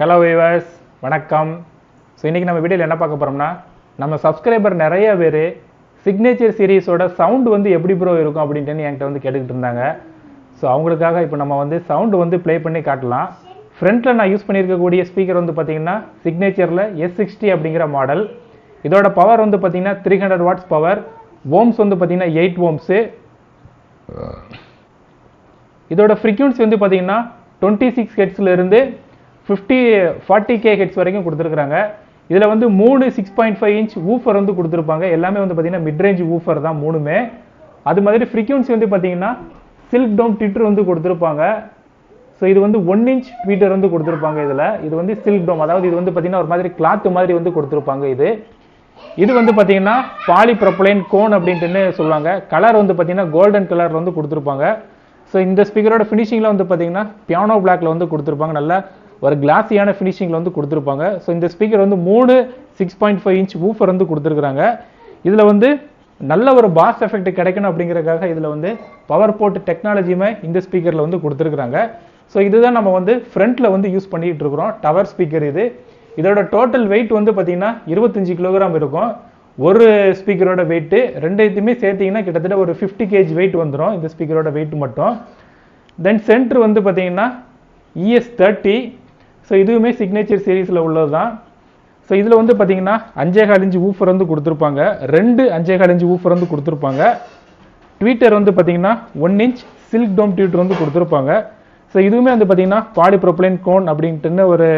Hello viewers, வணக்கம். So இன்றைக்கி நம்ம வீடியோவில் என்ன பார்க்க போகிறோம்னா, நம்ம சப்ஸ்கிரைபர் நிறைய பேர் சிக்னேச்சர் சீரீஸோட சவுண்டு வந்து எப்படி ப்ரோ இருக்கும் அப்படின்ட்டு என்கிட்ட வந்து கேட்டுக்கிட்டு இருந்தாங்க. ஸோ அவங்களுக்காக இப்போ நம்ம வந்து சவுண்டு வந்து ப்ளே பண்ணி காட்டலாம். ஃப்ரண்ட்டில் நான் யூஸ் பண்ணியிருக்கக்கூடிய ஸ்பீக்கர் வந்து பார்த்திங்கன்னா சிக்னேச்சரில் S60 அப்படிங்கிற மாடல். இதோட பவர் வந்து பார்த்திங்கன்னா 300 வாட்ஸ் பவர். ஓம்ஸ் வந்து பார்த்திங்கன்னா 8 ஓம்ஸு. இதோட ஃப்ரீக்வன்சி வந்து பார்த்திங்கன்னா 26 ஹெர்ட்ஸ்லேருந்து 40K ஹெர்ட்ஸ் வரைக்கும் கொடுத்துருக்குறாங்க. இதில் வந்து 3 6.5 இன்ச் ஊஃபர் வந்து கொடுத்துருப்பாங்க. எல்லாமே வந்து பார்த்தீங்கன்னா மிட்ரேஞ்ச் ஊஃபர் தான் மூணுமே. அது மாதிரி ஃப்ரீக்வன்சி வந்து பார்த்தீங்கன்னா சில்க் டோம் ட்விட்டர் வந்து கொடுத்துருப்பாங்க. ஸோ இது வந்து 1 இன்ச் ட்விட்டர் வந்து கொடுத்துருப்பாங்க. இது வந்து சில்க் டோம், அதாவது இது வந்து பார்த்தீங்கன்னா ஒரு மாதிரி கிளாத் மாதிரி வந்து கொடுத்துருப்பாங்க. இது வந்து பார்த்தீங்கன்னா பாலிப்ரொபைலன் கோன் அப்படின்ட்டு சொல்லுவாங்க. கலர் வந்து பார்த்தீங்கன்னா கோல்டன் கலர் வந்து கொடுத்துருப்பாங்க. ஸோ இந்த ஸ்பீக்கரோட ஃபினிஷிங்கில் வந்து பார்த்தீங்கன்னா பியானோ பிளாக்ல வந்து கொடுத்துருப்பாங்க. நல்லா ஒரு கிளாஸியான ஃபினிஷிங்கில் வந்து கொடுத்துருப்பாங்க. ஸோ இந்த ஸ்பீக்கர் வந்து 3 6.5 இன்ச் ஊஃபர் வந்து கொடுத்துருக்குறாங்க. இதில் வந்து நல்ல ஒரு பாஸ் எஃபெக்ட் கிடைக்கணும் அப்படிங்கிறதுக்காக இதில் வந்து பவர் போர்ட் டெக்னாலஜியுமே இந்த ஸ்பீக்கரில் வந்து கொடுத்துருக்குறாங்க. ஸோ இதுதான் நம்ம வந்து ஃப்ரண்ட்டில் வந்து யூஸ் பண்ணிகிட்டு இருக்கிறோம். டவர் ஸ்பீக்கர் இதோட டோட்டல் வெயிட் வந்து பார்த்தீங்கன்னா 25 கிலோகிராம் இருக்கும். ஒரு ஸ்பீக்கரோட வெயிட்டு ரெண்டுத்தையுமே சேர்த்திங்கன்னா கிட்டத்தட்ட ஒரு 50 kg வெயிட் வந்துடும் இந்த ஸ்பீக்கரோட வெயிட் மட்டும். தென் சென்டர் வந்து பார்த்தீங்கன்னா ES30. ஸோ இதுவுமே சிக்னேச்சர் சீரீஸில் உள்ளது தான். ஸோ இதில் வந்து பார்த்தீங்கன்னா 5.25 இன்ச் ஊஃபர் வந்து கொடுத்துருப்பாங்க. 2 5.25 இன்ச் ஊஃபர் வந்து கொடுத்துருப்பாங்க. ட்வீட்டர் வந்து பார்த்தீங்கன்னா 1 இன்ச் சில்க் டோம் ட்வீட்டர் வந்து கொடுத்துருப்பாங்க. ஸோ இதுவுமே வந்து பார்த்தீங்கன்னா பாலிப்ரொபைலன் கோன் அப்படின்ட்டு ஒரு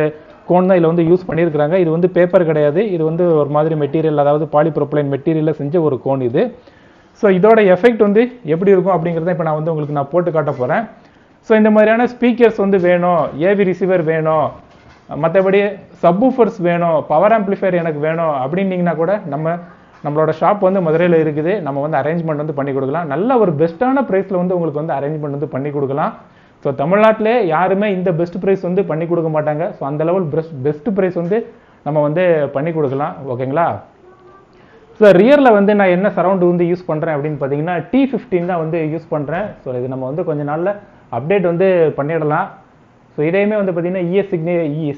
கோன் தான் இதில் வந்து யூஸ் பண்ணியிருக்கிறாங்க. இது வந்து பேப்பர் கிடையாது, இது வந்து ஒரு மாதிரி மெட்டீரியல், அதாவது பாலிப்ரொபைலன் மெட்டீரியலில் செஞ்ச ஒரு கோன் இது. ஸோ இதோட எஃபெக்ட் வந்து எப்படி இருக்கும் அப்படிங்கிறத இப்போ நான் வந்து உங்களுக்கு போட்டு காட்ட போகிறேன். ஸோ இந்த மாதிரியான ஸ்பீக்கர்ஸ் வந்து வேணும், ஏவி ரிசீவர் வேணும், மற்றபடி சப்வூஃபர்ஸ் வேணும், பவர் ஆம்ப்ளிஃபையர் எனக்கு வேணும் அப்படின்னீங்கன்னா கூட நம்மளோட ஷாப் வந்து மதுரையில் இருக்குது. நம்ம வந்து அரேஞ்ச்மெண்ட் வந்து பண்ணி கொடுக்கலாம். நல்ல ஒரு பெஸ்ட்டான ப்ரைஸில் வந்து உங்களுக்கு வந்து அரேஞ்ச்மெண்ட் வந்து பண்ணி கொடுக்கலாம். ஸோ தமிழ்நாட்டிலே யாருமே இந்த பெஸ்ட் ப்ரைஸ் வந்து பண்ணி கொடுக்க மாட்டாங்க. ஸோ அந்த லெவல் பெஸ்ட் ப்ரைஸ் வந்து நம்ம வந்து பண்ணி கொடுக்கலாம். ஓகேங்களா? ஸோ ரியரில் வந்து நான் என்ன சரௌண்டு வந்து யூஸ் பண்ணுறேன் அப்படின்னு பார்த்தீங்கன்னா T15 தான் வந்து யூஸ் பண்ணுறேன். ஸோ இது நம்ம வந்து கொஞ்சம் நாளில் அப்டேட் வந்து பண்ணிடலாம். ஸோ இதையுமே வந்து பார்த்தீங்கன்னா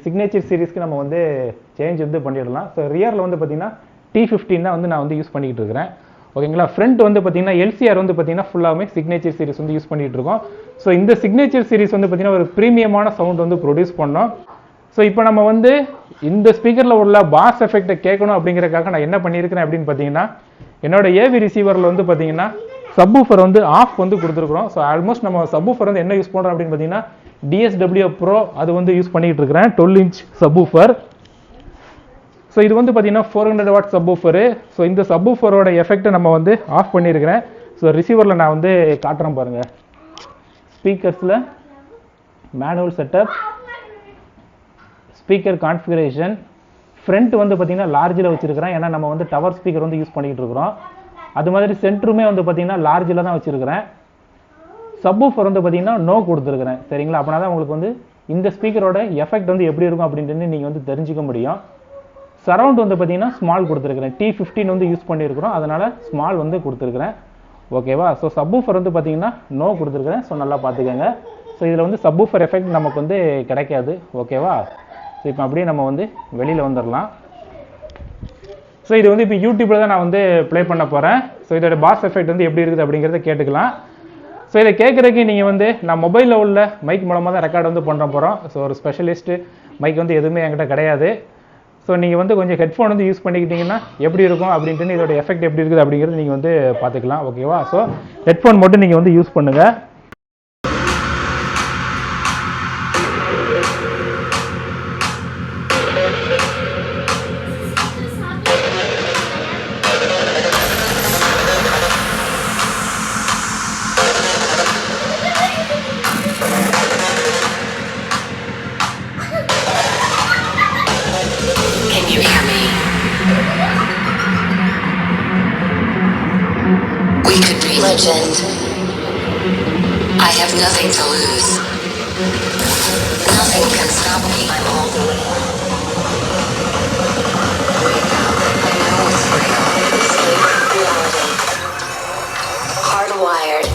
சிக்னேச்சர் சீரீஸ்க்கு நம்ம வந்து சேஞ்ச் வந்து பண்ணிடலாம். ஸோ ரியரில் வந்து பார்த்தீங்கன்னா T15 தான் வந்து நான் வந்து யூஸ் பண்ணிக்கிட்டு இருக்கிறேன். ஓகேங்களா? ஃப்ரண்ட் வந்து பார்த்தீங்கன்னா LCR வந்து பார்த்தீங்கன்னா ஃபுல்லாகவே சிக்னேச்சர் சீரிஸ் வந்து யூஸ் பண்ணிகிட்டு இருக்கோம். ஸோ இந்த சிக்னேச்சர் சீரிஸ் வந்து பார்த்தீங்கன்னா ஒரு ப்ரீமியமான சவுண்ட் வந்து ப்ரொடியூஸ் பண்ணோம். ஸோ இப்போ நம்ம வந்து இந்த ஸ்பீக்கரில் உள்ள பாஸ் எஃபெக்டை கேட்கணும் அப்படிங்கிறதுக்காக நான் என்ன பண்ணியிருக்கிறேன் அப்படின்னு பார்த்தீங்கன்னா என்னோட ஏவி ரிசீவரில் வந்து பார்த்தீங்கன்னா சப்வூஃபர் வந்து ஆஃப் வந்து கொடுத்துருக்குறோம். ஸோ ஆல்மோஸ்ட் நம்ம சப்வூஃபர் வந்து என்ன யூஸ் பண்ணுறோம் அப்படின்னு பார்த்தீங்கன்னா DSW Pro அது வந்து யூஸ் பண்ணிகிட்டு இருக்கிறேன். 12 இன்ச் சப்வூஃபர். ஸோ இது வந்து பார்த்தீங்கன்னா 400 வாட் சப்வூஃபரு. ஸோ இந்த சப்வூஃபரோட எஃபெக்டை நம்ம வந்து ஆஃப் பண்ணியிருக்கிறேன். ஸோ ரிசீவரில் நான் வந்து காட்டுறேன் பாருங்கள். ஸ்பீக்கர்ஸில் manual setup, speaker configuration, front வந்து பார்த்தீங்கன்னா லார்ஜில் வச்சுருக்கிறேன். ஏன்னா நம்ம வந்து டவர் ஸ்பீக்கர் வந்து யூஸ் பண்ணிக்கிட்டு இருக்கிறோம். அது மாதிரி சென்டருமே வந்து பார்த்தீங்கன்னா லார்ஜில் தான் வச்சுருக்கிறேன். சப்வூஃபர் வந்து பார்த்தீங்கன்னா நோ கொடுத்துருக்குறேன். சரிங்களா? அப்படின்னா தான் உங்களுக்கு வந்து இந்த ஸ்பீக்கரோட எஃபெக்ட் வந்து எப்படி இருக்கும் அப்படின்ட்டு நீங்கள் வந்து தெரிஞ்சிக்க முடியும். சரவுண்ட் வந்து பார்த்தீங்கன்னா ஸ்மால் கொடுத்துருக்குறேன். T15 வந்து யூஸ் பண்ணியிருக்கிறோம், அதனால் ஸ்மால் வந்து கொடுத்துருக்குறேன். ஓகேவா? ஸோ சப்வூஃபர் வந்து பார்த்தீங்கன்னா நோ கொடுத்துருக்குறேன். ஸோ நல்லா பார்த்துக்கோங்க. ஸோ இதில் வந்து சப்வூஃபர் எஃபெக்ட் நமக்கு வந்து கிடைக்காது. ஓகேவா? ஸோ இப்போ அப்படியே நம்ம வந்து வெளியில் வந்துடலாம். ஸோ இது வந்து இப்போ யூடியூப்பில் தான் நான் வந்து ப்ளே பண்ண போகிறேன். ஸோ இதோட பாஸ் எஃபெக்ட் வந்து எப்படி இருக்குது அப்படிங்கிறத கேட்டுக்கலாம். ஸோ இதை கேட்குறதுக்கு நீங்கள் வந்து நான் மொபைலில் உள்ள மைக் மூலமாக தான் ரெக்கார்ட் வந்து பண்ண போகிறோம். ஸோ ஒரு ஸ்பெஷலிஸ்ட்டு மைக் வந்து எதுவுமே என்கிட்ட கிடையாது. ஸோ நீங்கள் வந்து கொஞ்சம் ஹெட்ஃபோன் வந்து யூஸ் பண்ணிக்கிட்டிங்கன்னா எப்படி இருக்கும் அப்படின்ட்டு இதோட எஃபெக்ட் எப்படி இருக்குது அப்படிங்கிறது நீங்கள் வந்து பார்த்துக்கலாம். ஓகேவா? ஸோ ஹெட்ஃபோன் மட்டும் நீங்கள் வந்து யூஸ் பண்ணுங்கள். We could be legend. I have nothing to lose. Nothing can stop me. I'm all the way. I know it's real. Escape reality. Hardwired.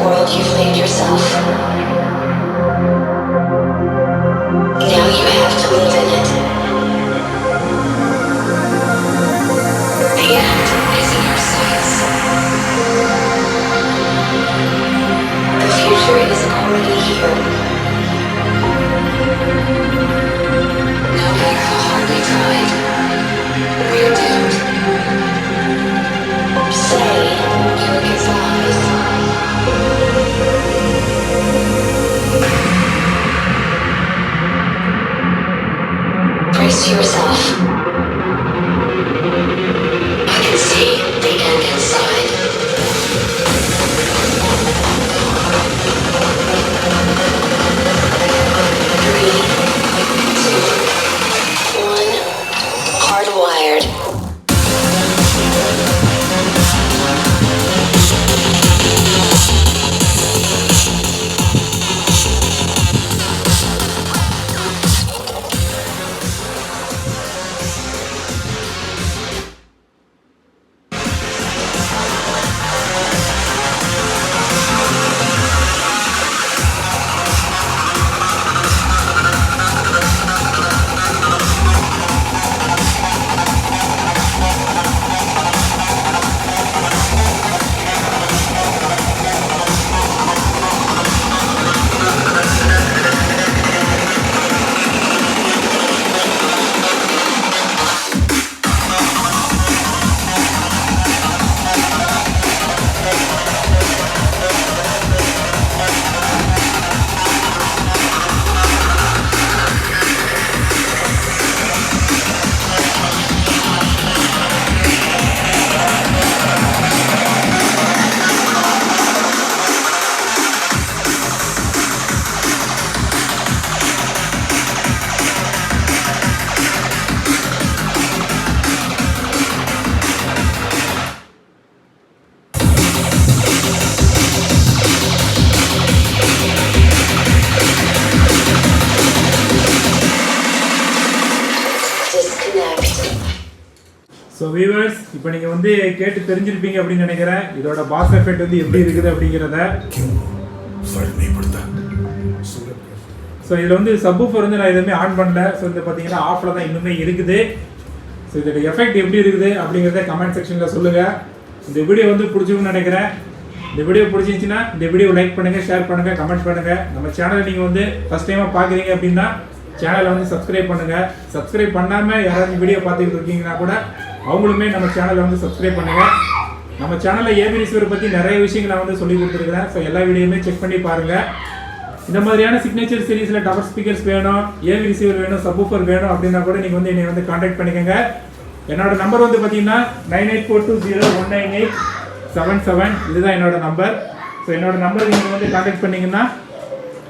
world you've made yourself. Now you have to live in it. The end is in your sights. The future is already here. No matter how hard we tried, we're doomed. Say your goodbyes. Brace yourself. I can see the end inside. Three, two, one. Hardwired. So viewers, இப்போ நீங்கள் வந்து கேட்டு தெரிஞ்சிருப்பீங்க அப்படின்னு நினைக்கிறேன் இதோட pass effect வந்து எப்படி இருக்குது அப்படிங்கிறத. ஸோ இதில் வந்து சப்வூஃபர் வந்து நான் எதுவுமே ஆன் பண்ணல. ஸோ இது பார்த்தீங்கன்னா ஆஃபில் தான் இன்னுமே இருக்குது. ஸோ இதோட எஃபெக்ட் எப்படி இருக்குது அப்படிங்கிறத கமெண்ட் செக்ஷனில் சொல்லுங்கள். இந்த வீடியோ வந்து பிடிச்சிருக்குன்னு நினைக்கிறேன். இந்த வீடியோ பிடிச்சிருந்துச்சின்னா இந்த வீடியோ லைக் பண்ணுங்கள், ஷேர் பண்ணுங்கள், கமெண்ட் பண்ணுங்கள். நம்ம சேனலை நீங்கள் வந்து ஃபஸ்ட் டைமாக பார்க்குறீங்க அப்படின்னா சேனலை வந்து சப்ஸ்கிரைப் பண்ணுங்கள். சப்ஸ்கிரைப் பண்ணாமல் யாராவது வீடியோ பார்த்துக்கிட்டு இருக்கீங்கன்னா கூட அவங்களுமே நம்ம சேனலை வந்து சப்ஸ்கிரைப் பண்ணுங்கள். நம்ம சேனலில் ஏபி ரிசீவர் பற்றி நிறைய விஷயங்கள் நான் வந்து சொல்லி கொடுத்துருக்குறேன். ஸோ எல்லா வீடியோவுமே செக் பண்ணி பாருங்கள். இந்த மாதிரியான சிக்னேச்சர் சீரீஸில் டவர் ஸ்பீக்கர்ஸ் வேணும், ஏவி ரிசீவர் வேணும், சப்வூஃபர் வேணும் அப்படின்னா கூட நீங்கள் வந்து என்னை வந்து காண்டாக்ட் பண்ணிக்கோங்க. என்னோட நம்பர் வந்து பார்த்தீங்கன்னா 9842019877. இதுதான் என்னோட நம்பர். ஸோ என்னோட நம்பருக்கு நீங்கள் வந்து காண்டாக்ட் பண்ணிங்கன்னா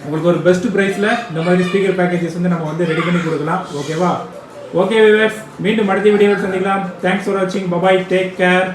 உங்களுக்கு ஒரு பெஸ்ட் ப்ரைஸில் இந்த மாதிரி ஸ்பீக்கர் பேக்கேஜஸ் வந்து நம்ம வந்து ரெடி பண்ணி கொடுக்கலாம். ஓகேவா? ஓகே வியூவர்ஸ், மீண்டும் அடுத்த வீடியோவில் சந்திக்கலாம். தேங்க்ஸ் ஃபார் வாட்சிங். Bye bye, take care.